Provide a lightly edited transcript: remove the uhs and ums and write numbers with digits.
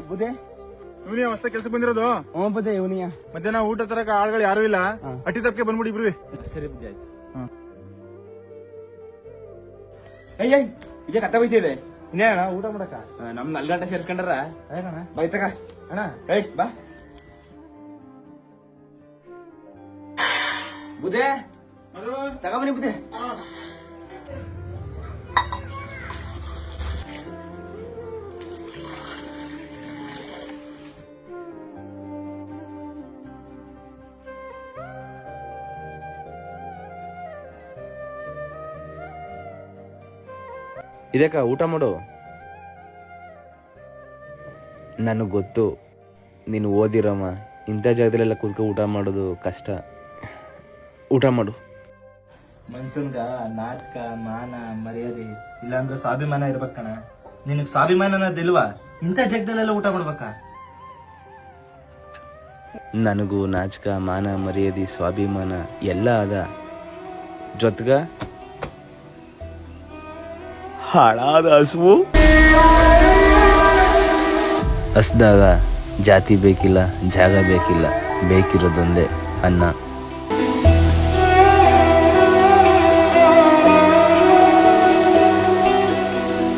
ಬುದ್ಧಿ ಇವನಿಯ ಹೊಸ ಕೆಲ್ಸಕ್ಕೆ ಬಂದಿರೋದು. ಹ್ಞೂ ಬುದ್ಧಿ ಇವನಿಯ ಮಧ್ಯಾಹ್ನ ಊಟ ತರಕ ಆಳ್ಗಳು ಯಾರು ಇಲ್ಲ. ಅಟ್ಟಿ ತಪ್ಪಕ್ಕೆ ಬಂದ್ಬಿಡಿ ಇಬ್ರು. ಸರಿ ಬುದ್ಧಿ ಆಯ್ತು. ಅಯ್ಯ ಈಗ ಕಟ್ಟ ಬೈತಿದೆ ಇನ್ನೇನ ಊಟ ಮಾಡಕ ನಮ್ 4 ಗಂಟೆ ಸೇರ್ಸ್ಕೊಂಡ್ರ ಅಣ್ಣ ಬೈತಕ ಅಣ್ಣ ಏಯ್ ಬಾ ಬುದ್ಧಿ ತಗೊಂಬನಿ ಬುದ್ಧಿ. ಇದಕ್ಕ ಊಟ ಮಾಡು. ನನಗೆ ಗೊತ್ತು ನೀನು ಓದಿರಮ್ಮ, ಇಂಥ ಜಾಗದಲ್ಲೆಲ್ಲ ಕೂತ್ಕೊ ಊಟ ಮಾಡೋದು ಕಷ್ಟ. ಊಟ ಮಾಡು. ಮನ್ಸನ್ಗ ನಾಚ್ಕ ಮಾನ ಮರ್ಯಾದೆ ಇಲ್ಲಾಂದ್ರೆ ಸ್ವಾಭಿಮಾನ ಇರ್ಬೇಕಣ. ನಿನಗ್ ಸ್ವಾಭಿಮಾನ ಅನ್ನೋದಿಲ್ವಾ? ಇಂಥ ಜಗದಲ್ಲೆಲ್ಲ ಊಟ ಮಾಡ್ಬೇಕ? ನನಗೂ ನಾಚ್ಕ ಮಾನ ಮರ್ಯಾದೆ ಸ್ವಾಭಿಮಾನ ಎಲ್ಲ ಅದ. ಜೊತೆಗ ಹಾಳಾದ ಹಸುವು. ಹಸ್ದಾಗ ಜಾತಿ ಬೇಕಿಲ್ಲ, ಜಾಗ ಬೇಕಿಲ್ಲ, ಬೇಕಿರೋದೊಂದೇ ಅನ್ನ.